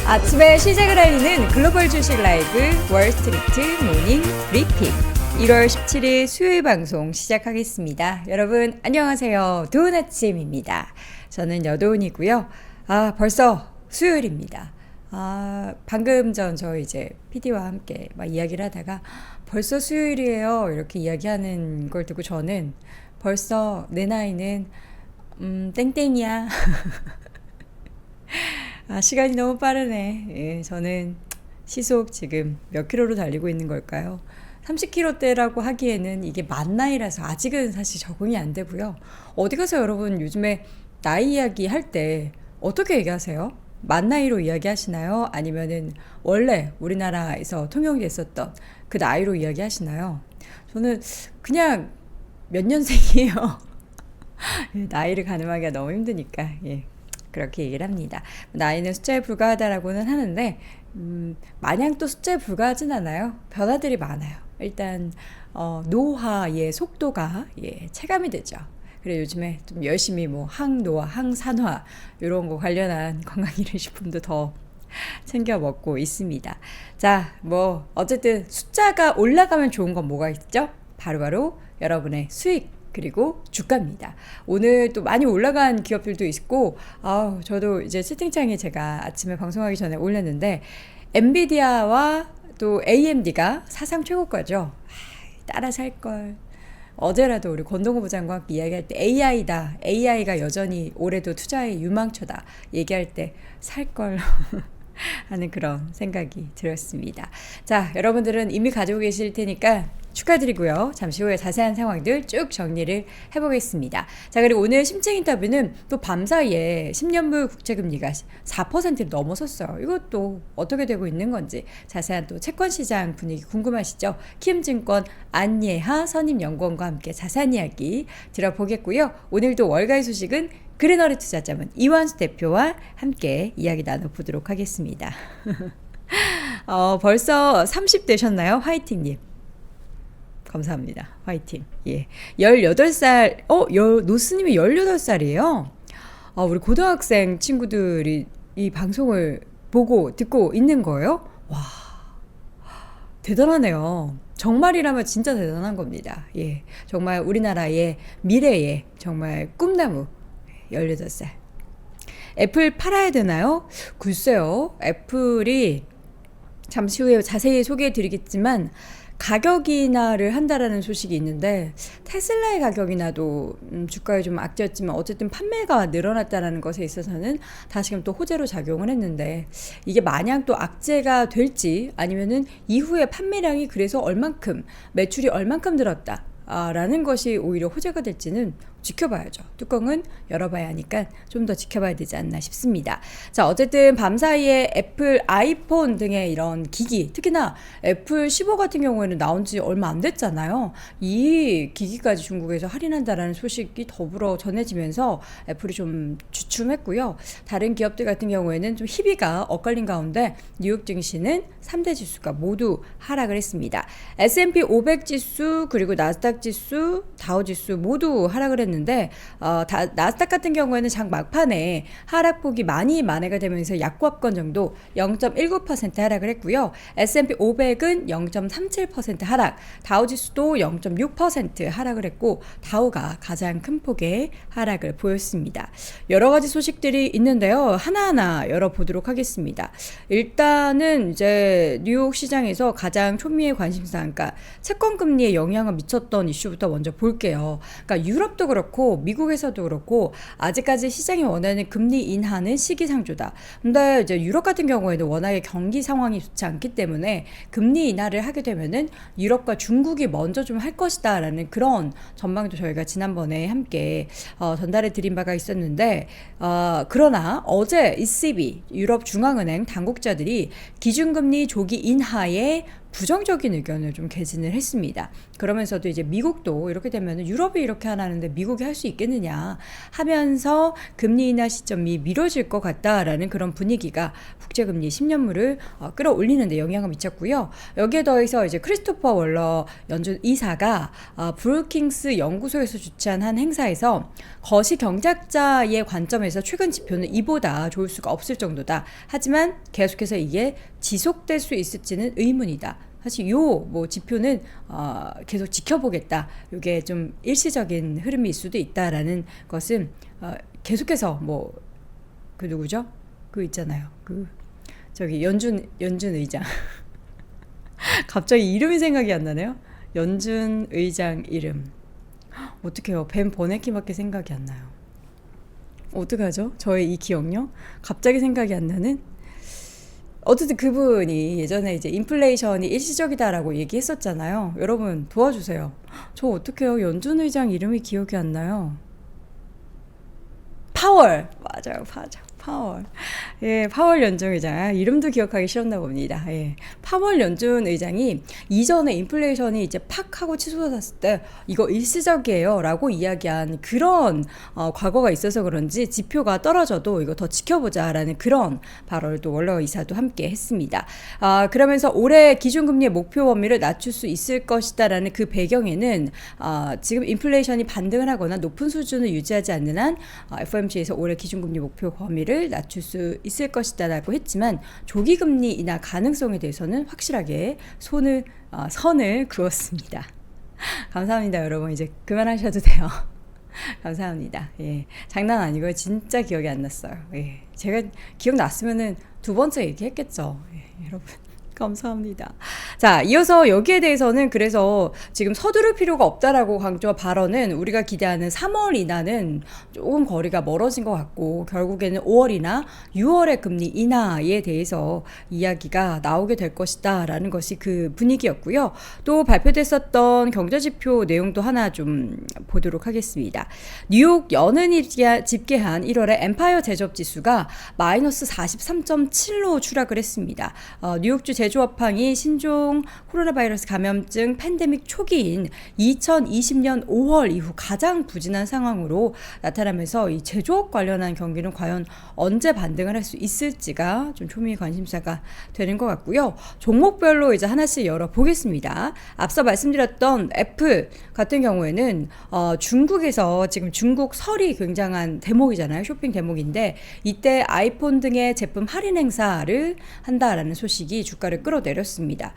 아침에 시작을 알리는 글로벌 주식 라이브 월스트리트 모닝 브리핑 1월 17일 수요일 방송 시작하겠습니다. 여러분 안녕하세요. 좋은 아침입니다. 저는 여도은이고요. 벌써 수요일입니다. 방금 전 저 이제 PD와 함께 막 이야기를 하다가 벌써 수요일이에요 이렇게 이야기하는 걸 듣고 저는 벌써 내 나이는 땡땡이야. 시간이 너무 빠르네. 예, 저는 시속 지금 몇 킬로로 달리고 있는 걸까요? 30km대라고 하기에는 이게 만 나이라서 아직은 사실 적응이 안 되고요. 어디 가서 여러분 요즘에 나이 이야기 할 때 어떻게 얘기하세요? 만 나이로 이야기하시나요? 아니면은 원래 우리나라에서 통용됐었던 그 나이로 이야기하시나요? 저는 그냥 몇 년생이에요. 나이를 가늠하기가 너무 힘드니까. 예. 그렇게 얘기를 합니다. 나이는 숫자에 불과하다라고는 하는데 마냥 또 숫자에 불과하진 않아요. 변화들이 많아요. 일단 노화의 속도가 체감이 되죠. 그래 요즘에 좀 열심히 뭐 항노화, 항산화 이런 거 관련한 건강기능식품도 더 챙겨 먹고 있습니다. 자, 뭐 어쨌든 숫자가 올라가면 좋은 건 뭐가 있죠? 바로바로 여러분의 수익 그리고 주가입니다. 오늘 또 많이 올라간 기업들도 있고 저도 이제 채팅창에 제가 아침에 방송하기 전에 올렸는데 엔비디아와 또 AMD가 사상 최고가죠. 따라 살걸. 어제라도 우리 권동호 부장과 함께 이야기할 때 AI다. AI가 여전히 올해도 투자의 유망처다. 얘기할 때 살걸. 하는 그런 생각이 들었습니다. 자, 여러분들은 이미 가지고 계실 테니까 축하드리고요. 잠시 후에 자세한 상황들 쭉 정리를 해보겠습니다. 자, 그리고 오늘 심층 인터뷰는 또 밤사이에 10년물 국채금리가 4%를 넘어섰어요. 이것도 어떻게 되고 있는 건지 자세한 또 채권시장 분위기 궁금하시죠? 키움증권 안예하 선임연구원과 함께 자세한 이야기 들어보겠고요. 오늘도 월가의 소식은 그레너리 투자자문 이완수 대표와 함께 이야기 나눠보도록 하겠습니다. 벌써 30 되셨나요? 화이팅님. 감사합니다. 화이팅. 예. 18살, 노스님이 18살이에요? 우리 고등학생 친구들이 이 방송을 보고 듣고 있는 거예요? 와, 대단하네요. 정말이라면 진짜 대단한 겁니다. 예. 정말 우리나라의 미래의 정말 꿈나무. 18살. 애플 팔아야 되나요? 글쎄요. 애플이 잠시 후에 자세히 소개해 드리겠지만 가격 인하를 한다라는 소식이 있는데 테슬라의 가격 인하도 주가에 좀 악재였지만 어쨌든 판매가 늘어났다는 것에 있어서는 다시금 또 호재로 작용을 했는데 이게 마냥 또 악재가 될지 아니면은 이후에 판매량이 그래서 얼만큼 매출이 얼만큼 늘었다 라는 것이 오히려 호재가 될지는 지켜봐야죠. 뚜껑은 열어봐야 하니까 좀 더 지켜봐야 되지 않나 싶습니다. 자, 어쨌든 밤사이에 애플 아이폰 등의 이런 기기, 특히나 애플 15 같은 경우에는 나온 지 얼마 안 됐잖아요. 이 기기까지 중국에서 할인한다라는 소식이 더불어 전해지면서 애플이 좀 주춤했고요. 다른 기업들 같은 경우에는 좀 희비가 엇갈린 가운데 뉴욕 증시는 3대 지수가 모두 하락을 했습니다. S&P 500 지수 그리고 나스닥 지수, 다우 지수 모두 하락을 했는데 나스닥 같은 경우에는 장 막판에 하락폭이 많이 만회가 되면서 약보합권 정도 0.19% 하락을 했고요. S&P 500은 0.37% 하락, 다우지수도 0.6% 하락을 했고 다우가 가장 큰 폭의 하락을 보였습니다. 여러 가지 소식들이 있는데요. 하나하나 열어보도록 하겠습니다. 일단은 이제 뉴욕 시장에서 가장 초미의 관심사, 그러니까 채권금리에 영향을 미쳤던 이슈부터 먼저 볼게요. 그러니까 유럽도 그렇고 미국에서도 그렇고 아직까지 시장이 원하는 금리 인하는 시기상조다. 근데 이제 유럽 같은 경우에는 워낙에 경기 상황이 좋지 않기 때문에 금리 인하를 하게 되면은 유럽과 중국이 먼저 좀 할 것이다라는 그런 전망도 저희가 지난번에 함께 전달해 드린 바가 있었는데 그러나 어제 ECB 유럽 중앙은행 당국자들이 기준금리 조기 인하에 부정적인 의견을 좀 개진을 했습니다. 그러면서도 이제 미국도 이렇게 되면 유럽이 이렇게 하라는데 미국이 할 수 있겠느냐 하면서 금리 인하 시점이 미뤄질 것 같다라는 그런 분위기가 국제금리 10년물을 끌어올리는 데 영향을 미쳤고요. 여기에 더해서 이제 크리스토퍼 월러 연준 이사가 브루킹스 연구소에서 주최한 한 행사에서 거시 경제학자의 관점에서 최근 지표는 이보다 좋을 수가 없을 정도다. 하지만 계속해서 이게 지속될 수 있을지는 의문이다. 사실 요 뭐 지표는 계속 지켜보겠다. 이게 좀 일시적인 흐름일 수도 있다라는 것은 계속해서 뭐 그 누구죠? 그 있잖아요. 그 저기 연준 의장. 갑자기 이름이 생각이 안 나네요. 연준 의장 이름. 어떡해요. 벤 버네키밖에 생각이 안 나요. 어떡하죠? 저의 이 기억력? 갑자기 생각이 안 나는? 어쨌든 그분이 예전에 이제 인플레이션이 일시적이다라고 얘기했었잖아요. 여러분 도와주세요. 저 어떡해요. 연준 의장 이름이 기억이 안 나요. 파월. 맞아요. 파월. 예, 파월 연준 의장. 이름도 기억하기 싫었나 봅니다. 예. 파월 연준 의장이 이전에 인플레이션이 이제 팍 하고 치솟았을 때 이거 일시적이에요 라고 이야기한 그런 과거가 있어서 그런지 지표가 떨어져도 이거 더 지켜보자 라는 그런 발언을 또 월러 이사도 함께 했습니다. 그러면서 올해 기준금리의 목표 범위를 낮출 수 있을 것이다 라는 그 배경에는 지금 인플레이션이 반등을 하거나 높은 수준을 유지하지 않는 한 FOMC에서 올해 기준금리 목표 범위를 낮출 수 있을 것이다 라고 했지만 조기금리 인하 가능성에 대해서는 확실하게 선을 그었습니다. 감사합니다. 여러분 이제 그만하셔도 돼요. 감사합니다. 예, 장난 아니고요. 진짜 기억이 안 났어요. 예, 제가 기억났으면은 두 번째 얘기했겠죠. 예, 여러분 감사합니다. 자, 이어서 여기에 대해서는 그래서 지금 서두를 필요가 없다라고 강조 발언은 우리가 기대하는 3월 인하는 조금 거리가 멀어진 것 같고 결국에는 5월이나 6월의 금리 인하에 대해서 이야기가 나오게 될 것이다 라는 것이 그 분위기였고요. 또 발표됐었던 경제지표 내용도 하나 좀 보도록 하겠습니다. 뉴욕 연은이 집계한 1월의 엠파이어 제조업지수가 마이너스 43.7로 추락을 했습니다. 뉴욕주 제조업황이 신종 코로나 바이러스 감염증 팬데믹 초기인 2020년 5월 이후 가장 부진한 상황으로 나타나면서 이 제조업 관련한 경기는 과연 언제 반등을 할 수 있을지가 좀 초미의 관심사가 되는 것 같고요. 종목별로 이제 하나씩 열어보겠습니다. 앞서 말씀드렸던 애플 같은 경우에는 중국에서 지금 중국 설이 굉장한 대목이잖아요. 쇼핑 대목인데 이때 아이폰 등의 제품 할인 행사를 한다라는 소식이 주가를 끌어내렸습니다.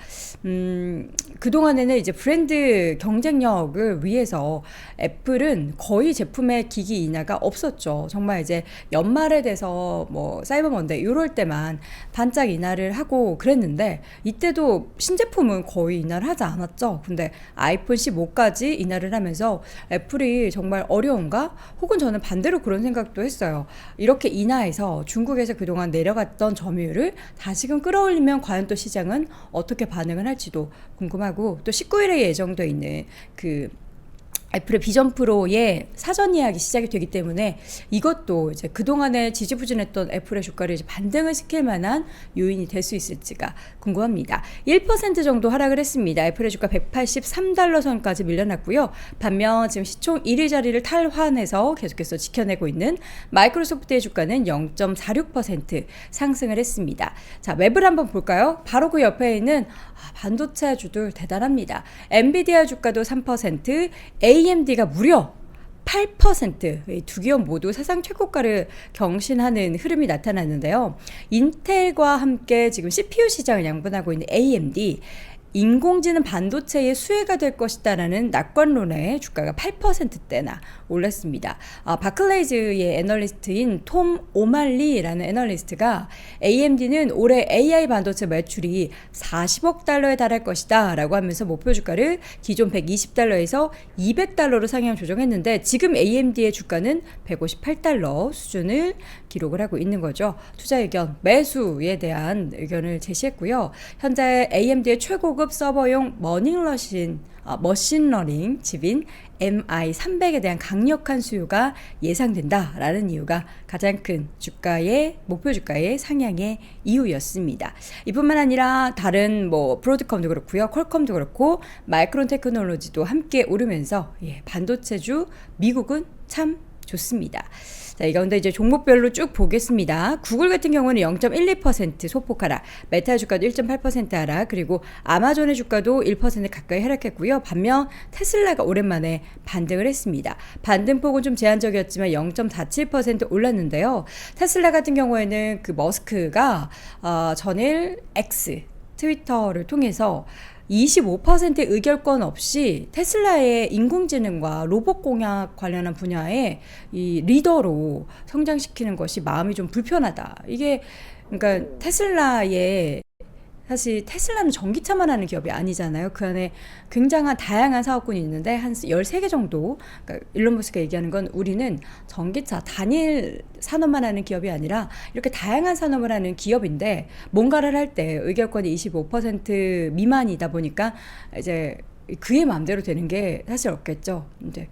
그동안에는 이제 브랜드 경쟁력을 위해서 애플은 거의 제품의 기기 인하가 없었죠. 정말 이제 연말에 돼서 뭐 사이버 먼데이 이럴 때만 반짝 인하를 하고 그랬는데 이때도 신제품은 거의 인하를 하지 않았죠. 근데 아이폰 15까지 인하를 하면서 애플이 정말 어려운가? 혹은 저는 반대로 그런 생각도 했어요. 이렇게 인하해서 중국에서 그동안 내려갔던 점유율을 다시금 끌어올리면 과연 또 시장은 어떻게 반응을 할지도 궁금하고 또 19일에 예정되어 있는 그 애플의 비전 프로의 사전 예약이 시작이 되기 때문에 이것도 이제 그동안에 지지부진했던 애플의 주가를 이제 반등을 시킬 만한 요인이 될 수 있을지가 궁금합니다. 1% 정도 하락을 했습니다. 애플의 주가 183달러 선까지 밀려났고요. 반면 지금 시총 1위 자리를 탈환해서 계속해서 지켜내고 있는 마이크로소프트의 주가는 0.46% 상승을 했습니다. 자, 웹을 한번 볼까요? 바로 그 옆에 있는 반도체주들 대단합니다. 엔비디아 주가도 3%, AMD가 무려 8%, 이 두 기업 모두 사상 최고가를 경신하는 흐름이 나타났는데요. 인텔과 함께 지금 CPU 시장을 양분하고 있는 AMD, 인공지능 반도체의 수혜가 될 것이다라는 낙관론에 주가가 8%대나 올랐습니다. 바클레이즈의 애널리스트인 톰 오말리라는 애널리스트가 AMD는 올해 AI 반도체 매출이 40억 달러에 달할 것이다 라고 하면서 목표 주가를 기존 120달러에서 200달러로 상향 조정했는데 지금 AMD의 주가는 158달러 수준을 기록을 하고 있는 거죠. 투자 의견, 매수에 대한 의견을 제시했고요. 현재 AMD의 최고가 고급 서버용 머신러닝 칩인 MI300에 대한 강력한 수요가 예상된다라는 이유가 가장 큰 목표 주가의 상향의 이유였습니다. 이뿐만 아니라 다른 브로드컴도 그렇고요, 퀄컴도 그렇고 마이크론 테크놀로지도 함께 오르면서 반도체주 미국은 참 좋습니다. 자, 이 가운데 이제 종목별로 쭉 보겠습니다. 구글 같은 경우는 0.12% 소폭 하락, 메타 주가도 1.8% 하락, 그리고 아마존의 주가도 1% 가까이 하락했고요. 반면 테슬라가 오랜만에 반등을 했습니다. 반등폭은 좀 제한적이었지만 0.47% 올랐는데요. 테슬라 같은 경우에는 그 머스크가 전일 X 트위터를 통해서 25%의 의결권 없이 테슬라의 인공지능과 로봇 공학 관련한 분야에 이 리더로 성장시키는 것이 마음이 좀 불편하다. 이게 그러니까 사실 테슬라는 전기차만 하는 기업이 아니잖아요. 그 안에 굉장한 다양한 사업군이 있는데 한 13개 정도, 그러니까 일론 머스크가 얘기하는 건 우리는 전기차 단일 산업만 하는 기업이 아니라 이렇게 다양한 산업을 하는 기업인데 뭔가를 할 때 의결권이 25% 미만이다 보니까 이제 그의 마음대로 되는 게 사실 없겠죠. 이제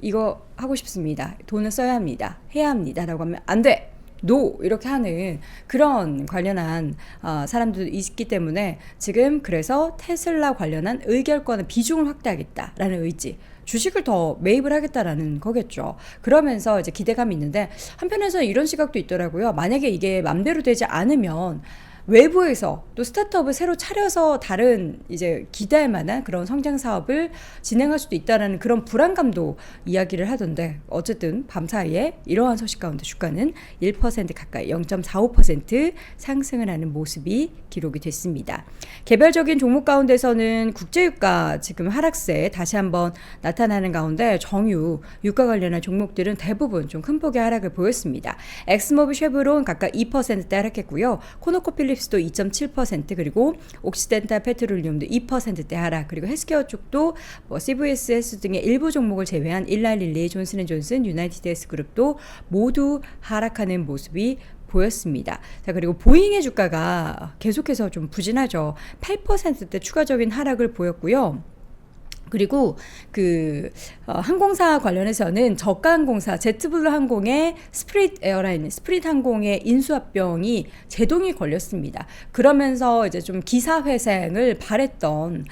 이거 하고 싶습니다. 돈을 써야 합니다. 해야 합니다. 라고 하면 안 돼! 노! 이렇게 하는 그런 관련한 사람들도 있기 때문에 지금 그래서 테슬라 관련한 의결권의 비중을 확대하겠다라는 의지, 주식을 더 매입을 하겠다라는 거겠죠. 그러면서 이제 기대감이 있는데 한편에서 이런 시각도 있더라고요. 만약에 이게 맘대로 되지 않으면 외부에서 또 스타트업을 새로 차려서 다른 이제 기대할 만한 그런 성장 사업을 진행할 수도 있다라는 그런 불안감도 이야기를 하던데, 어쨌든 밤 사이에 이러한 소식 가운데 주가는 1% 가까이 0.45% 상승을 하는 모습이 기록이 됐습니다. 개별적인 종목 가운데서는 국제유가 지금 하락세 다시 한번 나타나는 가운데 정유, 유가 관련한 종목들은 대부분 좀 큰 폭의 하락을 보였습니다. 엑스모빌, 쉐브론 각각 2%대 하락했고요. 코노코필립스도 2.7%, 그리고 옥시덴탈 페트롤리움도 2%대 하락, 그리고 헬스케어 쪽도 CVS 헬스 등의 일부 종목을 제외한 일라릴리, 존슨앤존슨, 유나이티드 그룹도 모두 하락하는 모습이 보였습니다. 자, 그리고 보잉의 주가가 계속해서 좀 부진하죠. 8%대 추가적인 하락을 보였고요. 그리고 항공사 관련해서는 저가 항공사 제트블루 항공의 스프릿 항공의 인수합병이 제동이 걸렸습니다. 그러면서 이제 좀 기사 회생을 바랬던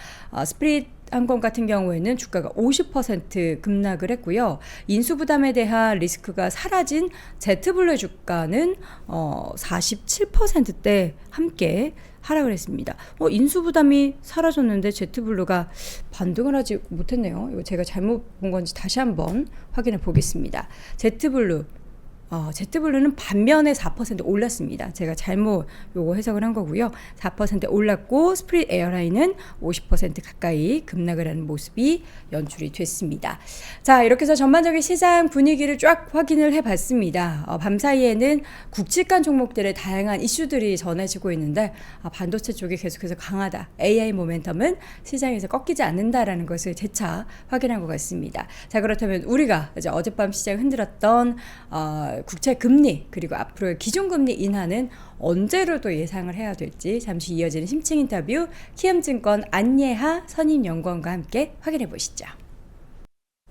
스프릿 항공 같은 경우에는 주가가 50% 급락을 했고요. 인수부담에 대한 리스크가 사라진 제트블루의 주가는 47%대 함께 하락을 했습니다. 인수부담이 사라졌는데 제트블루가 반등을 하지 못했네요. 이거 제가 잘못 본 건지 다시 한번 확인해 보겠습니다. 제트블루는 반면에 4% 올랐습니다. 제가 잘못 요거 해석을 한 거고요. 4% 올랐고 스프릿 에어라인은 50% 가까이 급락을 하는 모습이 연출이 됐습니다. 자, 이렇게 해서 전반적인 시장 분위기를 쫙 확인을 해봤습니다. 밤 사이에는 굵직한 종목들의 다양한 이슈들이 전해지고 있는데 반도체 쪽이 계속해서 강하다. AI 모멘텀은 시장에서 꺾이지 않는다라는 것을 재차 확인한 것 같습니다. 자, 그렇다면 우리가 이제 어젯밤 시장 흔들었던 국채 금리, 그리고 앞으로의 기준금리 인하는 언제로도 예상을 해야 될지 잠시 이어지는 심층 인터뷰 키움증권 안예하 선임연구원과 함께 확인해 보시죠.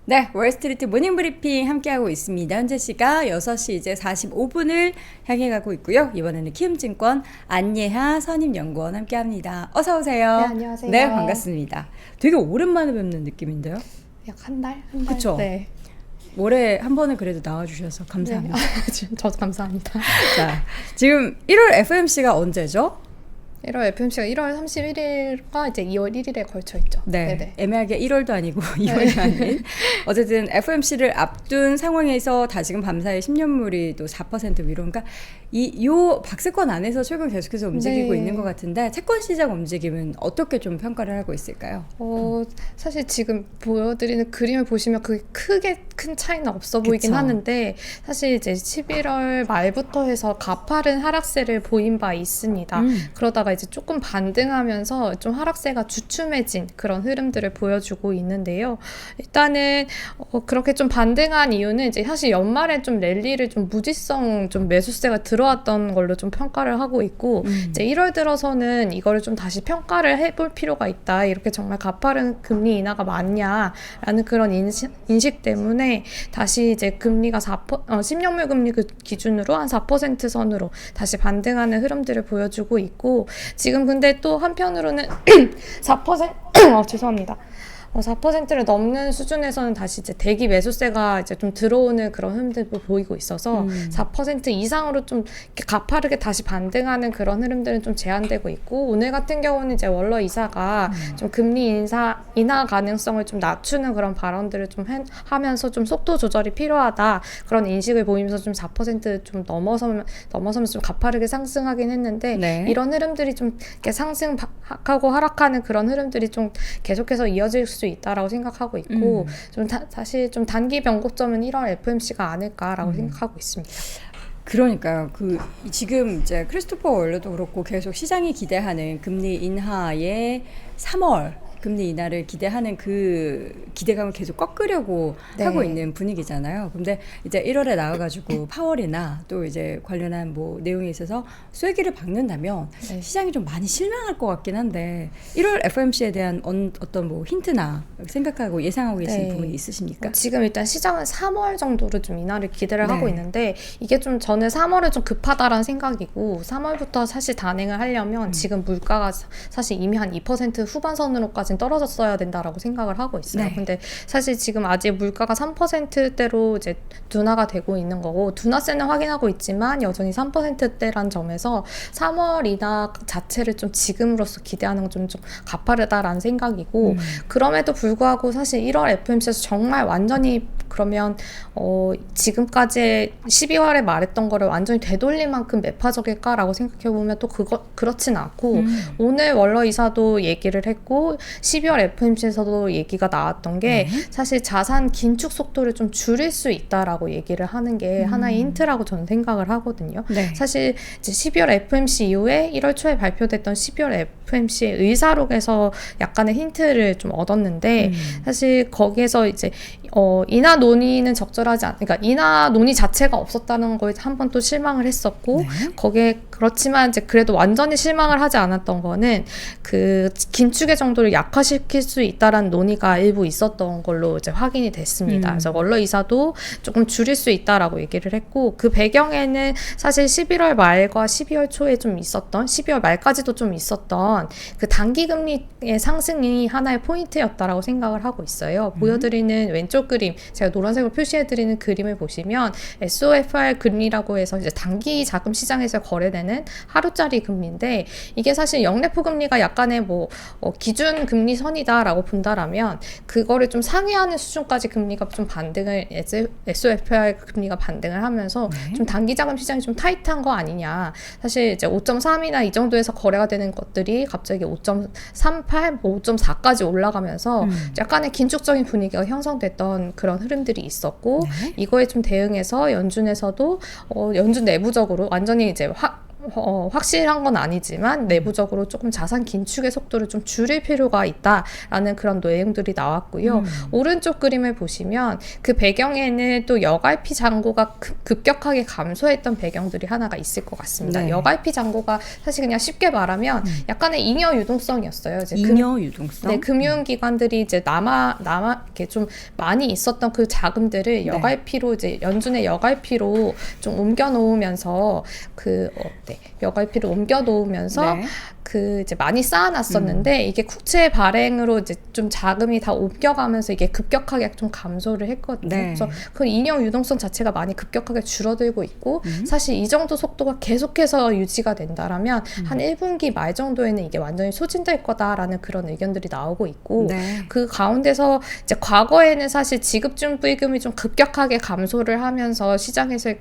네, 월스트리트 모닝브리핑 함께하고 있습니다. 현재 시각 6시 이제 45분을 향해 가고 있고요. 이번에는 키움증권 안예하 선임연구원 함께합니다. 어서 오세요. 네, 안녕하세요. 네, 반갑습니다. 되게 오랜만에 뵙는 느낌인데요. 약 한 달? 그쵸? 네. 올해 한 번은 그래도 나와주셔서 감사합니다. 네. 저도 감사합니다. 자, 지금 1월 FMC가 언제죠? 1월 FMC가 1월 31일과 이제 2월 1일에 걸쳐 있죠. 네, 네네. 애매하게 1월도 아니고 2월도 아닌 어쨌든 FMC를 앞둔 상황에서 다시금 밤사이 10년물이 또 4% 위로, 그러니까 요 박스권 안에서 최근 계속해서 움직이고 네. 있는 것 같은데 채권 시장 움직임은 어떻게 좀 평가를 하고 있을까요? 사실 지금 보여드리는 그림을 보시면 그게 크게 큰 차이는 없어 보이긴 그쵸. 하는데, 사실 이제 11월 말부터 해서 가파른 하락세를 보인 바 있습니다. 그러다가 이제 조금 반등하면서 좀 하락세가 주춤해진 그런 흐름들을 보여주고 있는데요. 일단은 그렇게 좀 반등한 이유는 이제 사실 연말에 좀 랠리를 좀 무지성 좀 매수세가 들어왔던 걸로 좀 평가를 하고 있고 이제 1월 들어서는 이거를 좀 다시 평가를 해볼 필요가 있다. 이렇게 정말 가파른 금리 인하가 맞냐라는 그런 인식 때문에 다시 이제 금리가 10년물 금리 기준으로 한 4% 선으로 다시 반등하는 흐름들을 보여주고 있고 지금 근데 또 한편으로는 4% 죄송합니다. 4%를 넘는 수준에서는 다시 이제 대기 매수세가 이제 좀 들어오는 그런 흐름들도 보이고 있어서 4% 이상으로 좀 이렇게 가파르게 다시 반등하는 그런 흐름들은 좀 제한되고 있고 오늘 같은 경우는 이제 월러 이사가 좀 금리 인하 가능성을 좀 낮추는 그런 발언들을 좀 하면서 좀 속도 조절이 필요하다 그런 인식을 보이면서 좀 4%좀 넘어서면서 좀 가파르게 상승하긴 했는데 네. 이런 흐름들이 좀 이렇게 상승하고 하락하는 그런 흐름들이 좀 계속해서 이어질 수 있다라고 생각하고 있고 좀 사실 좀 단기 변곡점은 1월 FMC가 아닐까라고 생각하고 있습니다. 그러니까요. 지금 이제 크리스토퍼 월러도 그렇고 계속 시장이 기대하는 금리 인하의 3월 금리 인하를 기대하는 그 기대감을 계속 꺾으려고 네. 하고 있는 분위기잖아요. 근데 이제 1월에 나와가지고 파월이나 또 이제 관련한 뭐 내용에 있어서 쐐기를 박는다면 네. 시장이 좀 많이 실망할 것 같긴 한데 1월 FOMC에 대한 어떤 뭐 힌트나 생각하고 예상하고 계신 네. 부분이 있으십니까? 지금 일단 시장은 3월 정도로 좀 인하를 기대를 네. 하고 있는데 이게 좀 저는 3월은 좀 급하다라는 생각이고 3월부터 사실 단행을 하려면 지금 물가가 사실 이미 한 2% 후반선으로까지 떨어졌어야 된다라고 생각을 하고 있어요. 네. 근데 사실 지금 아직 물가가 3%대로 이제 둔화가 되고 있는 거고 둔화세는 확인하고 있지만 여전히 3%대란 점에서 3월 인하 자체를 좀 지금으로서 기대하는 건 좀 가파르다라는 생각이고 그럼에도 불구하고 사실 1월 FMC에서 정말 완전히 그러면 지금까지 12월에 말했던 거를 완전히 되돌릴 만큼 매파적일까라고 생각해보면 또 그렇진 않고 오늘 월러 이사도 얘기를 했고 12월 FMC에서도 얘기가 나왔던 게 사실 자산 긴축 속도를 좀 줄일 수 있다라고 얘기를 하는 게 하나의 힌트라고 저는 생각을 하거든요. 네. 사실 이제 12월 FMC 이후에 1월 초에 발표됐던 12월 FMC의 의사록에서 약간의 힌트를 좀 얻었는데 사실 거기에서 이제 인하 논의는 적절하지 않, 그러니까 인하 논의 자체가 없었다는 거에 한 번 또 실망을 했었고 네. 거기에 그렇지만 이제 그래도 완전히 실망을 하지 않았던 거는 그 긴축의 정도를 약화시킬 수 있다라는 논의가 일부 있었던 걸로 이제 확인이 됐습니다. 그래서 월러 이사도 조금 줄일 수 있다라고 얘기를 했고 그 배경에는 사실 11월 말과 12월 초에 좀 있었던 12월 말까지도 좀 있었던 그 단기 금리의 상승이 하나의 포인트였다라고 생각을 하고 있어요. 보여드리는 왼쪽 그림, 제가 노란색으로 표시해드리는 그림을 보시면 SOFR 금리라고 해서 이제 단기 자금 시장에서 거래되는 하루짜리 금리인데 이게 사실 영래포 금리가 약간의 뭐 기준 금리 선이다라고 본다라면 그거를 좀 상회하는 수준까지 금리가 좀 반등을 SOFR 금리가 반등을 하면서 좀 단기 자금 시장이 좀 타이트한 거 아니냐. 사실 이제 5.3이나 이 정도에서 거래가 되는 것들이 갑자기 5.38, 5.4까지 올라가면서 약간의 긴축적인 분위기가 형성됐던 그런 흐름들이 있었고 이거에 좀 대응해서 연준에서도 연준 내부적으로 완전히 이제 확실한 건 아니지만 내부적으로 조금 자산 긴축의 속도를 좀 줄일 필요가 있다라는 그런 내용들이 나왔고요. 오른쪽 그림을 보시면 그 배경에는 또 여갈피 잔고가 급격하게 감소했던 배경들이 하나가 있을 것 같습니다. 네. 여갈피 잔고가 사실 그냥 쉽게 말하면 약간의 잉여 유동성이었어요. 이제 잉여 유동성? 네, 금융기관들이 이제 이렇게 좀 많이 있었던 그 자금들을 여갈피로 이제 연준의 여갈피로 좀 옮겨 놓으면서 여갈피를 옮겨 놓으면서 그 이제 많이 쌓아놨었는데 이게 국채 발행으로 이제 좀 자금이 다 옮겨가면서 이게 급격하게 좀 감소를 했거든요. 그래서 그 잉여 유동성 자체가 많이 급격하게 줄어들고 있고 사실 이 정도 속도가 계속해서 유지가 된다라면 한 1분기 말 정도에는 이게 완전히 소진될 거다라는 그런 의견들이 나오고 있고 그 가운데서 이제 과거에는 사실 지급준부의금이 좀 급격하게 감소를 하면서 시장에서의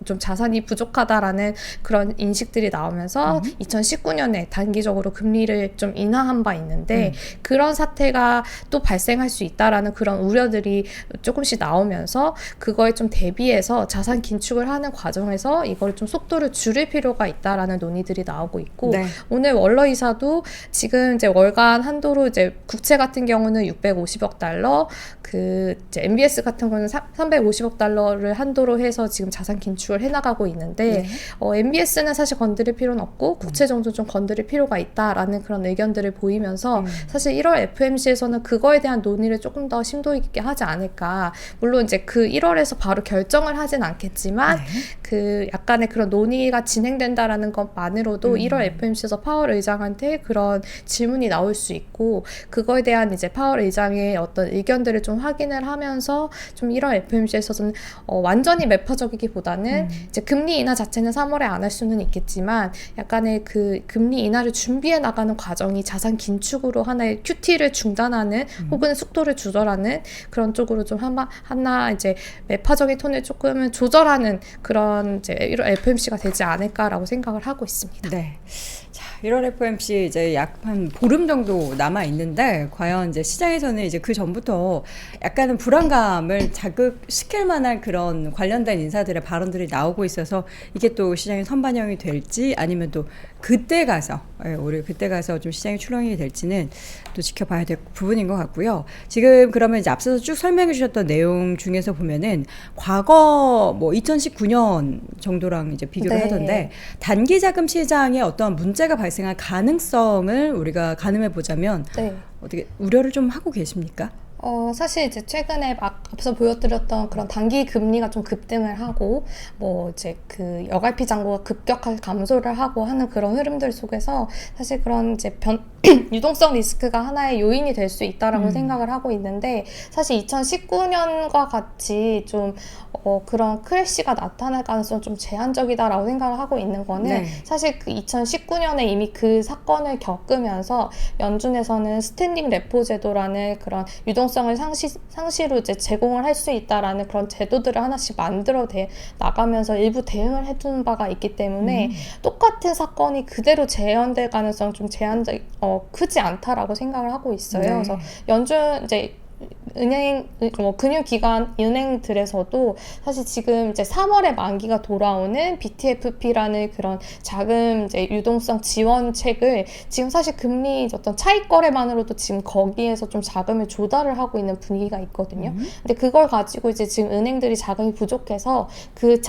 좀 자산이 부족하다라는 그런 인식들이 나오면서 2019년에 단기적으로 금리를 좀 인하한 바 있는데 그런 사태가 또 발생할 수 있다라는 그런 우려들이 조금씩 나오면서 그거에 좀 대비해서 자산 긴축을 하는 과정에서 이걸 좀 속도를 줄일 필요가 있다라는 논의들이 나오고 있고 네. 오늘 월러 이사도 지금 이제 월간 한도로 이제 국채 같은 경우는 650억 달러, 그 이제 MBS 같은 거는 350억 달러를 한도로 해서 지금 자산 긴축을 해나가고 있는데 MBS는 사실 건드릴 필요는 없고 국채 정도 좀 건드릴 필요가 있다라는 그런 의견들을 보이면서 사실 1월 FMC에서는 그거에 대한 논의를 조금 더 심도 있게 하지 않을까. 물론 이제 그 1월에서 바로 결정을 하진 않겠지만 그 약간의 그런 논의가 진행된다라는 것만으로도 1월 FMC에서 파월 의장한테 그런 질문이 나올 수 있고 그거에 대한 이제 파월 의장의 어떤 의견들을 좀 확인을 하면서 좀 1월 FMC에서는 완전히 매파적이기보다는 이제 금리 인하 자체는 3월에 안 할 수는 있겠지만 약간의 그 금리 인하를 준비해 나가는 과정이 자산 긴축으로 하나의 QT를 중단하는 혹은 속도를 조절하는 그런 쪽으로 좀 하나 이제 매파적인 톤을 조금은 조절하는 그런 이제 1월 FMC가 되지 않을까라고 생각을 하고 있습니다. 네. 자, 1월 FOMC 이제 약 한 보름 정도 남아 있는데 과연 이제 시장에서는 이제 그 전부터 약간은 불안감을 자극시킬 만한 그런 관련된 인사들의 발언들이 나오고 있어서 이게 또 시장에 선반영이 될지 아니면 또 그때 가서 우리 그때 가서 좀 시장이 출렁이 될지는 또 지켜봐야 될 부분인 것 같고요. 지금 그러면 이제 앞서서 쭉 설명해 주셨던 내용 중에서 보면은 과거 뭐 2019년 정도랑 이제 비교를 하던데 단기 자금 시장에 어떤 문제가 발생할 가능성을 우리가 가늠해 보자면 어떻게 우려를 좀 하고 계십니까? 사실 이제 최근에 막 앞서 보여드렸던 그런 단기 금리가 좀 급등을 하고 뭐 이제 그 여갈피 잔고가 급격하게 감소를 하고 하는 그런 흐름들 속에서 사실 그런 이제 유동성 리스크가 하나의 요인이 될 수 있다라고 생각을 하고 있는데 사실 2019년과 같이 좀 그런 크래시가 나타날 가능성은 좀 제한적이다라고 생각을 하고 있는 거는 사실 그 2019년에 이미 그 사건을 겪으면서 연준에서는 스탠딩 레포 제도라는 그런 유동성을 상시로 이제 제공을 할 수 있다라는 그런 제도들을 하나씩 만들어 나가면서 일부 대응을 해주는 바가 있기 때문에 똑같은 사건이 그대로 재현될 가능성 좀 크지 않다라고 생각을 하고 있어요. 그래서 연준 이제 금융기관, 은행들에서도 사실 지금 이제 3월에 만기가 돌아오는 BTFP라는 그런 자금 이제 유동성 지원책을 지금 사실 금리 어떤 차익 거래만으로도 지금 거기에서 좀 자금을 조달을 하고 있는 분위기가 있거든요. 근데 그걸 가지고 이제 지금 은행들이 자금이 부족해서 그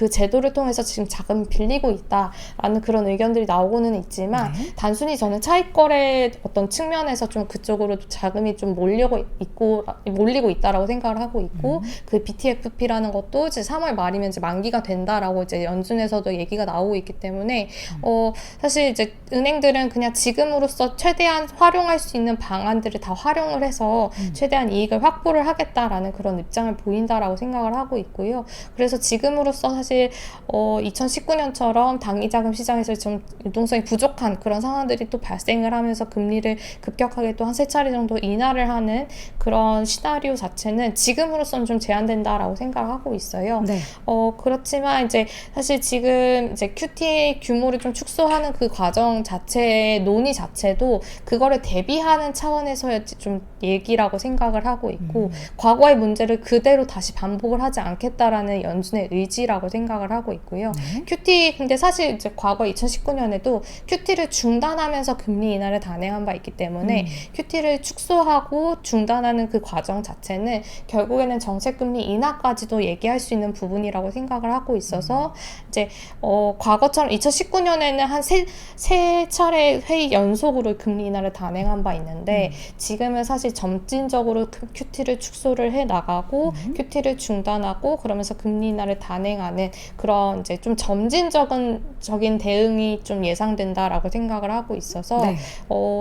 제도를 통해서 지금 자금을 빌리고 있다라는 그런 의견들이 나오고는 있지만 단순히 저는 차익 거래 어떤 측면에서 좀 그쪽으로 자금이 좀 몰리고 있다라고 생각을 하고 있고 그 BTFP라는 것도 이제 3월 말이면 이제 만기가 된다라고 이제 연준에서도 얘기가 나오고 있기 때문에 사실 이제 은행들은 그냥 지금으로서 최대한 활용할 수 있는 방안들을 다 활용을 해서 최대한 이익을 확보를 하겠다라는 그런 입장을 보인다라고 생각을 하고 있고요. 그래서 지금으로서 사실 2019년처럼 단기자금 시장에서 좀 유동성이 부족한 그런 상황들이 또 발생을 하면서 금리를 급격하게 또 한 3차례 정도 인하를 하는 그런 시나리오 자체는 지금으로서는 좀 제한된다라고 생각을 하고 있어요. 그렇지만 이제 사실 지금 이제 QT 규모를 좀 축소하는 그 과정 자체의 논의 자체도 그거를 대비하는 차원에서의 좀 얘기라고 생각을 하고 있고 과거의 문제를 그대로 다시 반복을 하지 않겠다라는 연준의 의지라고 생각을 하고 있고요. QT 근데 사실 이제 과거 2019년에도 QT를 중단하면서 금리 인하를 단행한 바 있기 때문에 QT를 축소하고 중단하는 그 과정 자체는 결국에는 정책금리 인하까지도 얘기할 수 있는 부분이라고 생각을 하고 있어서 이제 과거처럼 2019년에는 한 세 차례 회의 연속으로 금리 인하를 단행한 바 있는데 지금은 사실 점진적으로 QT를 축소를 해 나가고 QT를 중단하고 그러면서 금리 인하를 단행하는 그런 이제 좀 점진적인 대응이 좀 예상된다라고 생각을 하고 있어서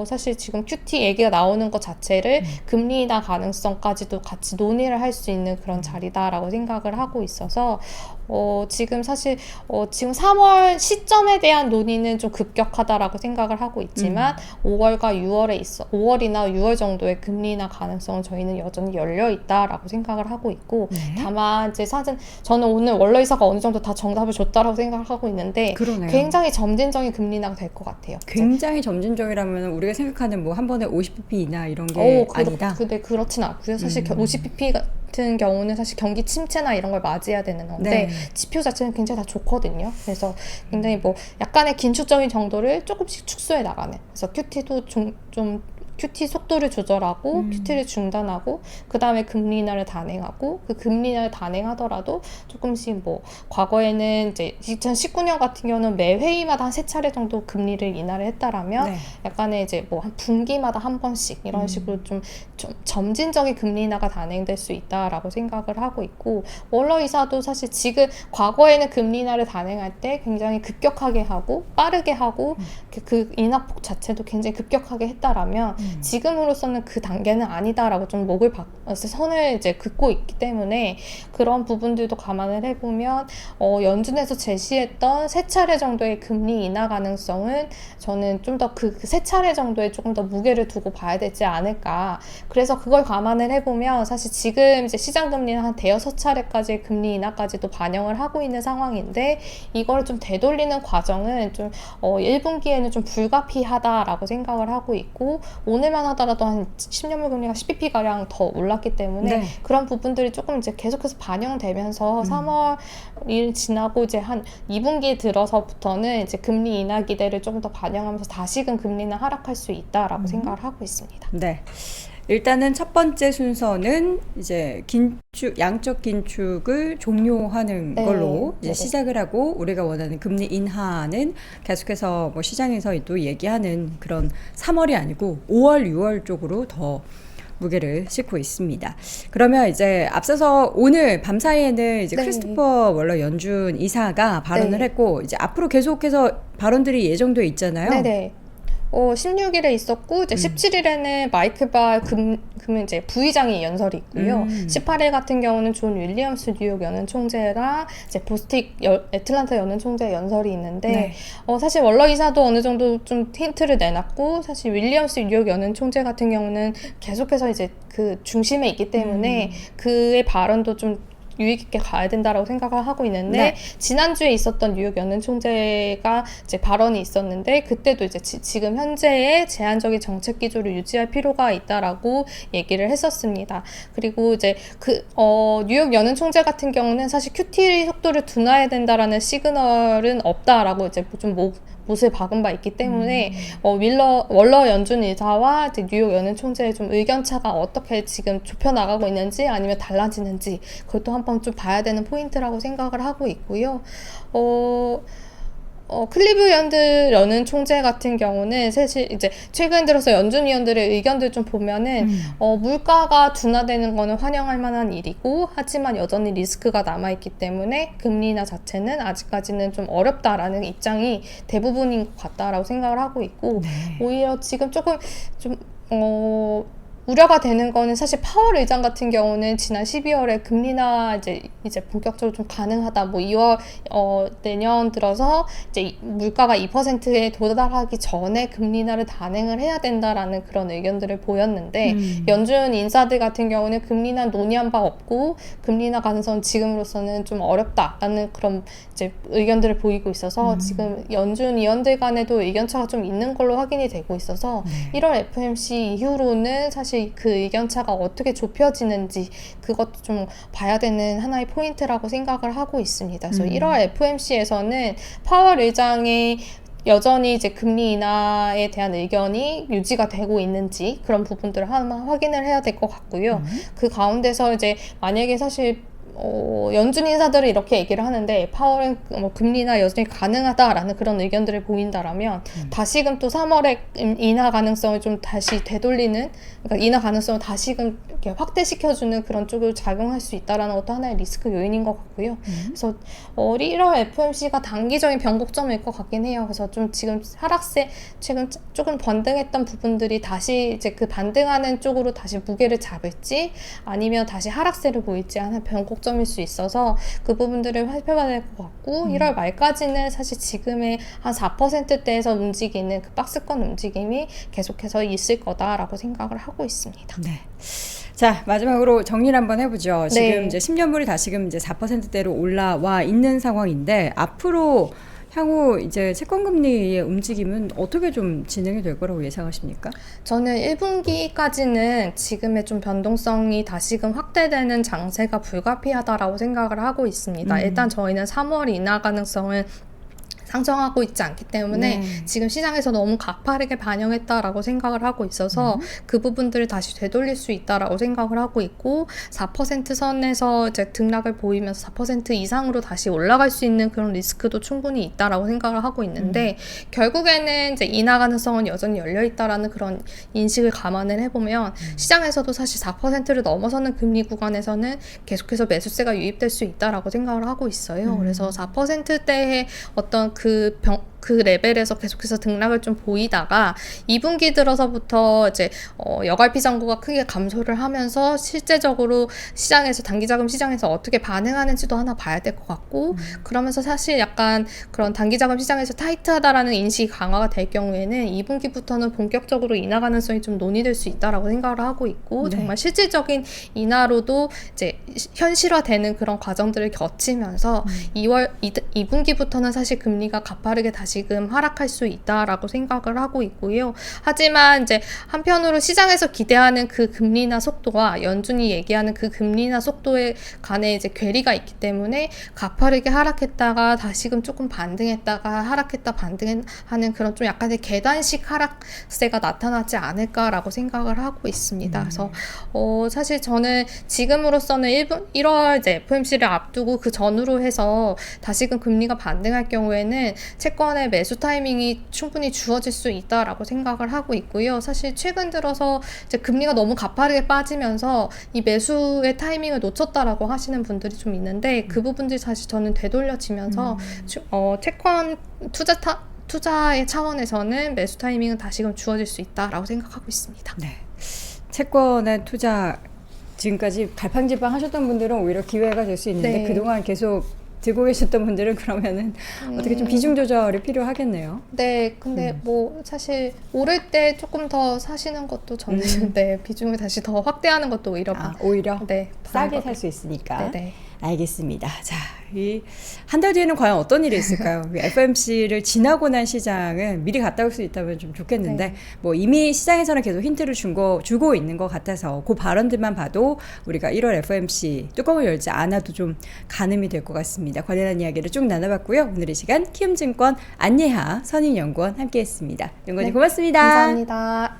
사실 지금 QT 얘기가 나오는 것 자체를 금리 인하 가능성까지도 같이 논의를 할 수 있는 그런 자리다라고 생각을 하고 있어서 지금 사실 지금 3월 시점에 대한 논의는 좀 급격하다라고 생각을 하고 있지만 5월이나 6월 정도의 금리 인하 가능성은 저희는 여전히 열려 있다라고 생각을 하고 있고 네. 다만 이제 사실 저는 오늘 원로이사가 어느 정도 다 정답을 줬다라고 생각을 하고 있는데 그러네요. 굉장히 점진적인 금리 인하가 될 것 같아요. 굉장히 점진적이라면 우리가 생각하는 뭐 한 번에 50bp 이나 이런 게 아니다. 근데 그렇진 않고요. 사실 50bp 같은 경우는 사실 경기 침체나 이런 걸 맞이해야 되는 건데 네. 지표 자체는 굉장히 다 좋거든요. 그래서 굉장히 뭐 약간의 긴축적인 정도를 조금씩 축소해 나가는. 그래서 QT도 좀 QT 속도를 조절하고 QT를 중단하고 그 다음에 금리 인하를 단행하고 그 금리 인하를 단행하더라도 조금씩 뭐 과거에는 이제 2019년 같은 경우는 매 회의마다 한 3차례 정도 금리를 인하를 했다라면 네. 약간의 이제 뭐 한 분기마다 한 번씩 이런 식으로 좀 점진적인 금리 인하가 단행될 수 있다라고 생각을 하고 있고 월러이사도 사실 지금 과거에는 금리 인하를 단행할 때 굉장히 급격하게 하고 빠르게 하고 그 인하폭 자체도 굉장히 급격하게 했다라면 지금으로서는 그 단계는 아니다라고 좀 선을 이제 긋고 있기 때문에 그런 부분들도 감안을 해보면 연준에서 제시했던 3차례 정도의 금리 인하 가능성은 저는 좀 더 그 3차례 정도에 조금 더 무게를 두고 봐야 되지 않을까. 그래서 그걸 감안을 해보면 사실 지금 이제 시장 금리는 한 5-6차례까지 금리 인하까지도 반영을 하고 있는 상황인데 이걸 좀 되돌리는 과정은 좀 1분기에는 좀 불가피하다라고 생각을 하고 있고 오늘만 하더라도 한 10년물 금리가 10bp가량 더 올랐기 때문에 네. 그런 부분들이 조금 이제 계속해서 반영되면서 3월이 지나고 이제 한 2분기 들어서부터는 이제 금리 인하 기대를 조금 더 반영하면서 다시금 금리는 하락할 수 있다라고 생각을 하고 있습니다. 네. 일단은 첫 번째 순서는 이제 양적 긴축을 종료하는 네. 걸로 이제 네네. 시작을 하고 우리가 원하는 금리 인하는 계속해서 뭐 시장에서 또 얘기하는 그런 3월이 아니고 5월, 6월 쪽으로 더 무게를 싣고 있습니다. 그러면 이제 앞서서 오늘 밤 사이에는 이제 네. 크리스토퍼 월러 연준 이사가 발언을 네. 했고 이제 앞으로 계속해서 발언들이 예정돼 있잖아요. 네네. 16일에 있었고 이제 17일에는 마이클 바 이제 부의장이 연설이 있고요. 18일 같은 경우는 존 윌리엄스 뉴욕 연은 총재랑 이제 애틀란타 연은 총재 연설이 있는데 네. 사실 월러 이사도 어느 정도 좀 힌트를 내놨고 사실 윌리엄스 뉴욕 연은 총재 같은 경우는 계속해서 이제 그 중심에 있기 때문에 그의 발언도 좀 유익 있게 가야 된다라고 생각을 하고 있는데 네. 지난주에 있었던 뉴욕 연은 총재가 이제 발언이 있었는데 그때도 이제 지금 현재의 제한적인 정책 기조를 유지할 필요가 있다라고 얘기를 했었습니다. 그리고 이제 뉴욕 연은 총재 같은 경우는 사실 QT 속도를 둔화해야 된다라는 시그널은 없다라고 이제 좀 못을 박은 바 있기 때문에 월러 연준 이사와 이제 뉴욕 연은 총재의 좀 의견차가 어떻게 지금 좁혀 나가고 있는지 아니면 달라지는지 그것도 한번 좀 봐야 되는 포인트라고 생각을 하고 있고요. 클리블랜드 연은 총재 같은 경우는 사실 이제 최근 들어서 연준 위원들의 의견들 좀 보면은 물가가 둔화되는 거는 환영할 만한 일이고 하지만 여전히 리스크가 남아있기 때문에 금리 인하 자체는 아직까지는 좀 어렵다라는 입장이 대부분인 것 같다라고 생각을 하고 있고 오히려 지금 조금 좀 우려가 되는 거는 사실 파월 의장 같은 경우는 지난 12월에 금리 인하 이제 본격적으로 좀 가능하다. 뭐 2월 내년 들어서 이제 물가가 2%에 도달하기 전에 금리 인하를 단행을 해야 된다라는 그런 의견들을 보였는데 연준 인사들 같은 경우는 금리 인하 논의한 바 없고 금리 인하 가능성은 지금으로서는 좀 어렵다라는 그런 이제 의견들을 보이고 있어서 지금 연준 위원들 간에도 의견차가 좀 있는 걸로 확인이 되고 있어서 1월 FOMC 이후로는 사실 그 의견차가 어떻게 좁혀지는지 그것도 좀 봐야 되는 하나의 포인트라고 생각을 하고 있습니다. 그래서 1월 FOMC에서는 파월 의장의 여전히 이제 금리 인하에 대한 의견이 유지가 되고 있는지 그런 부분들을 한번 확인을 해야 될 것 같고요. 그 가운데서 이제 만약에 사실 연준 인사들은 이렇게 얘기를 하는데 파월은 금리 인하 여전히 가능하다라는 그런 의견들을 보인다라면 다시금 또 3월에 인하 가능성을 좀 다시 되돌리는 그러니까 인하 가능성을 다시금 이렇게 확대시켜주는 그런 쪽으로 작용할 수 있다라는 것도 하나의 리스크 요인인 것 같고요. 그래서 1월 FOMC가 단기적인 변곡점일 것 같긴 해요. 그래서 좀 지금 하락세 최근 조금 반등했던 부분들이 다시 이제 그 반등하는 쪽으로 다시 무게를 잡을지 아니면 다시 하락세를 보일지 하나 변곡점일 수 있어서 그 부분들을 살펴봐야 될 것 같고 1월 말까지는 사실 지금의 한 4%대에서 움직이는 그 박스권 움직임이 계속해서 있을 거다라고 생각을 하고 있습니다. 네. 자, 마지막으로 정리를 한번 해보죠. 지금 네. 이제 10년물이 다시금 이제 4%대로 올라와 있는 상황인데 앞으로 향후 이제 채권금리의 움직임은 어떻게 좀 진행이 될 거라고 예상하십니까? 저는 1분기까지는 지금의 좀 변동성이 다시금 확대되는 장세가 불가피하다라고 생각을 하고 있습니다. 일단 저희는 3월 인하 가능성을 상정하고 있지 않기 때문에 지금 시장에서 너무 가파르게 반영했다라고 생각을 하고 있어서 그 부분들을 다시 되돌릴 수 있다라고 생각을 하고 있고 4% 선에서 이제 등락을 보이면서 4% 이상으로 다시 올라갈 수 있는 그런 리스크도 충분히 있다라고 생각을 하고 있는데 결국에는 이제 인하 가능성은 여전히 열려 있다라는 그런 인식을 감안을 해보면 시장에서도 사실 4%를 넘어서는 금리 구간에서는 계속해서 매수세가 유입될 수 있다라고 생각을 하고 있어요. 그래서 4%대의 어떤 그 레벨에서 계속해서 등락을 좀 보이다가 2분기 들어서부터 이제 여갈피 잔고가 크게 감소를 하면서 실제적으로 시장에서 단기자금 시장에서 어떻게 반응하는지도 하나 봐야 될 것 같고 그러면서 사실 약간 그런 단기자금 시장에서 타이트하다라는 인식이 강화가 될 경우에는 2분기부터는 본격적으로 인하 가능성이 좀 논의될 수 있다라고 생각을 하고 있고 정말 실질적인 인하로도 이제 현실화되는 그런 과정들을 거치면서 2분기부터는 사실 금리가 가파르게 다시금 하락할 수 있다라고 생각을 하고 있고요. 하지만 이제 한편으로 시장에서 기대하는 그 금리나 속도와 연준이 얘기하는 그 금리나 속도에 간에 이제 괴리가 있기 때문에 가파르게 하락했다가 다시금 조금 반등했다가 하락했다 반등하는 그런 좀 약간의 계단식 하락세가 나타나지 않을까라고 생각을 하고 있습니다. 그래서 사실 저는 지금으로서는 1월 이제 FOMC를 앞두고 그 전후로 해서 다시금 금리가 반등할 경우에는 채권의 매수 타이밍이 충분히 주어질 수 있다라고 생각을 하고 있고요. 사실 최근 들어서 이제 금리가 너무 가파르게 빠지면서 이 매수의 타이밍을 놓쳤다라고 하시는 분들이 좀 있는데 그 부분들이 사실 저는 되돌려지면서 채권 투자의 차원에서는 매수 타이밍은 다시금 주어질 수 있다라고 생각하고 있습니다. 네. 채권의 투자 지금까지 갈팡질팡 하셨던 분들은 오히려 기회가 될 수 있는데 그동안 계속 들고 계셨던 분들은 그러면은 어떻게 좀 비중 조절이 필요하겠네요. 네, 근데 뭐 사실 오를 때 조금 더 사시는 것도 저는 비중을 다시 더 확대하는 것도 오히려 오히려 싸게 살 수 있으니까. 네네. 알겠습니다. 자, 이 한 달 뒤에는 과연 어떤 일이 있을까요? FOMC를 지나고 난 시장은 미리 갔다 올 수 있다면 좀 좋겠는데 뭐 이미 시장에서는 계속 힌트를 주고 있는 것 같아서 그 발언들만 봐도 우리가 1월 FOMC 뚜껑을 열지 않아도 좀 가늠이 될 것 같습니다. 관련한 이야기를 쭉 나눠봤고요. 오늘 이 시간 키움증권 안예하 선임연구원 함께했습니다. 연구원님 고맙습니다. 감사합니다.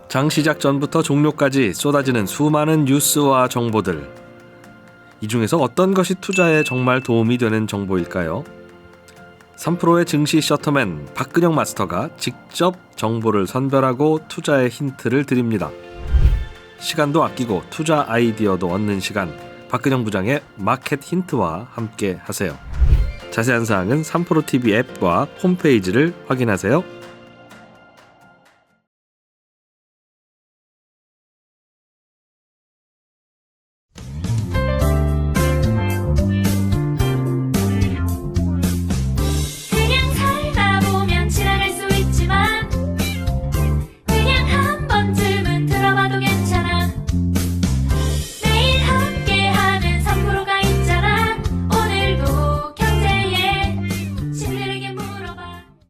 장 시작 전부터 종료까지 쏟아지는 수많은 뉴스와 정보들. 이 중에서 어떤 것이 투자에 정말 도움이 되는 정보일까요? 3프로의 증시 셔터맨 박근영 마스터가 직접 정보를 선별하고 투자의 힌트를 드립니다. 시간도 아끼고 투자 아이디어도 얻는 시간, 박근영 부장의 마켓 힌트와 함께 하세요. 자세한 사항은 3프로 TV 앱과 홈페이지를 확인하세요.